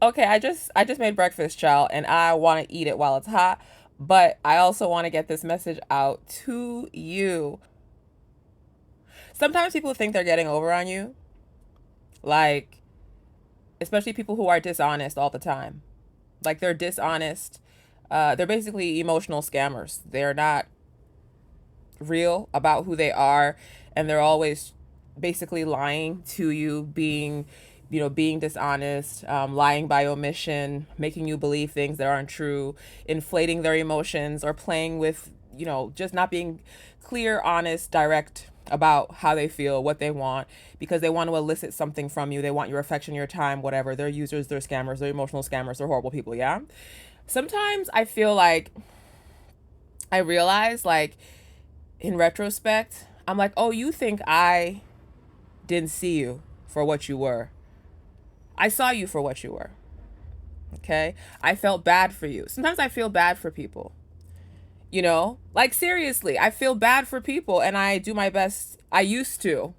Okay, I just made breakfast, child, and I want to eat it while it's hot, but I also want to get this message out to you. Sometimes people think they're getting over on you, like especially people who are dishonest all the time. Like they're dishonest. They're basically emotional scammers. They're not real about who they are, and they're always basically lying to you, being dishonest, lying by omission, making you believe things that aren't true, inflating their emotions, or playing with, just not being clear, honest, direct about how they feel, what they want, because they want to elicit something from you. They want your affection, your time, whatever. They're users, they're scammers, they're emotional scammers, they're horrible people. Yeah. Sometimes I feel like I realize, like, in retrospect, I'm like, oh, you think I didn't see you for what you were. I saw you for what you were. Okay? I felt bad for you. Sometimes I feel bad for people. Like seriously, I feel bad for people, and I do my best. I used to,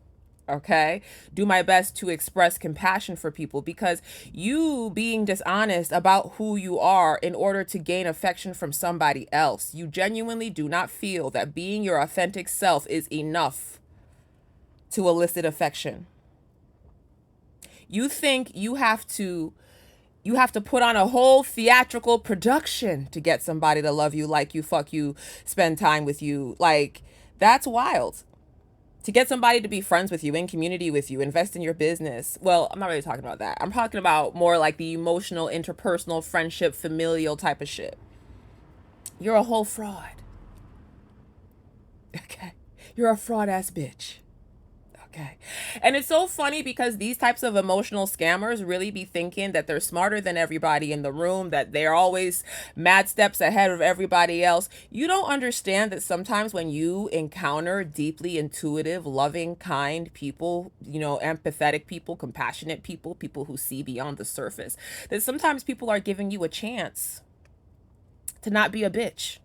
okay, do my best to express compassion for people, because you being dishonest about who you are in order to gain affection from somebody else, you genuinely do not feel that being your authentic self is enough to elicit affection. You think you have to put on a whole theatrical production to get somebody to love you, like you, fuck you, spend time with you. Like, that's wild. To get somebody to be friends with you, in community with you, invest in your business. Well, I'm not really talking about that. I'm talking about more like the emotional, interpersonal, friendship, familial type of shit. You're a whole fraud. Okay. You're a fraud ass bitch. Okay. And it's so funny because these types of emotional scammers really be thinking that they're smarter than everybody in the room, that they're always mad steps ahead of everybody else. You don't understand that sometimes when you encounter deeply intuitive, loving, kind people, empathetic people, compassionate people, people who see beyond the surface, that sometimes people are giving you a chance to not be a bitch.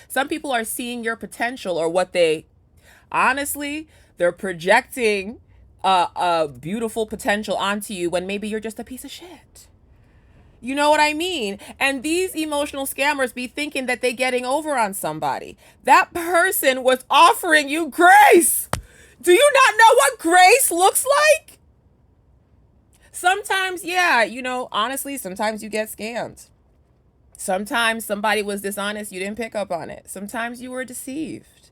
Some people are seeing your potential, or what they honestly, they're projecting a beautiful potential onto you when maybe you're just a piece of shit. You know what I mean? And these emotional scammers be thinking that they're getting over on somebody. That person was offering you grace. Do you not know what grace looks like? Sometimes, yeah, honestly, sometimes you get scammed. Sometimes somebody was dishonest, you didn't pick up on it. Sometimes you were deceived.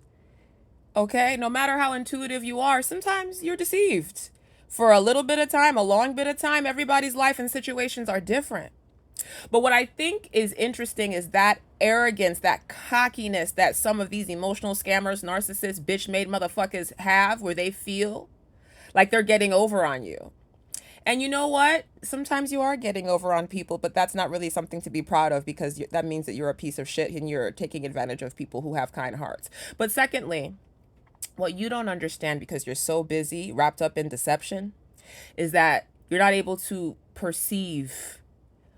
Okay? No matter how intuitive you are, sometimes you're deceived. For a little bit of time, a long bit of time, everybody's life and situations are different. But what I think is interesting is that arrogance, that cockiness that some of these emotional scammers, narcissists, bitch made motherfuckers have, where they feel like they're getting over on you. And you know what? Sometimes you are getting over on people, but that's not really something to be proud of, because that means that you're a piece of shit and you're taking advantage of people who have kind hearts. But secondly, what you don't understand, because you're so busy wrapped up in deception, is that you're not able to perceive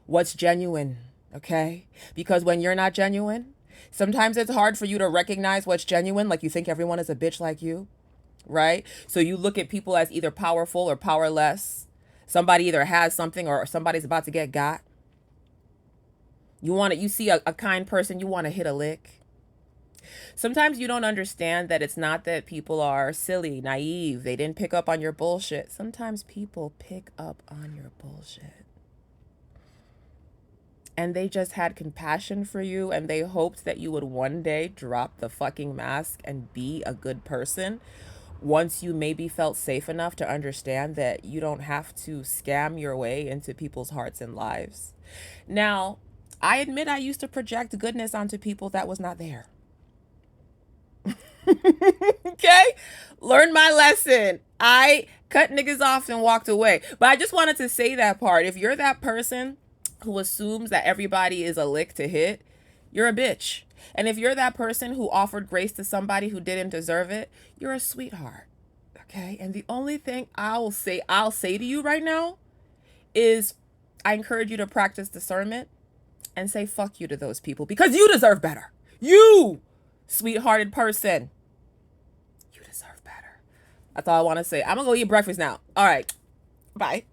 what's genuine, okay? Because when you're not genuine, sometimes it's hard for you to recognize what's genuine. Like, you think everyone is a bitch like you, right? So you look at people as either powerful or powerless. Somebody either has something or somebody's about to get got. You see a kind person, you want to hit a lick. Sometimes you don't understand that it's not that people are silly, naive, they didn't pick up on your bullshit. Sometimes people pick up on your bullshit. And they just had compassion for you, and they hoped that you would one day drop the fucking mask and be a good person, once you maybe felt safe enough to understand that you don't have to scam your way into people's hearts and lives. Now, I admit I used to project goodness onto people that was not there. Okay? Learn my lesson. I cut niggas off and walked away. But I just wanted to say that part. If you're that person who assumes that everybody is a lick to hit, you're a bitch. And if you're that person who offered grace to somebody who didn't deserve it, you're a sweetheart. Okay? And the only thing I'll say to you right now is, I encourage you to practice discernment and say fuck you to those people, because you deserve better. You, sweethearted person, you deserve better. That's all I want to say. I'm going to go eat breakfast now. All right. Bye.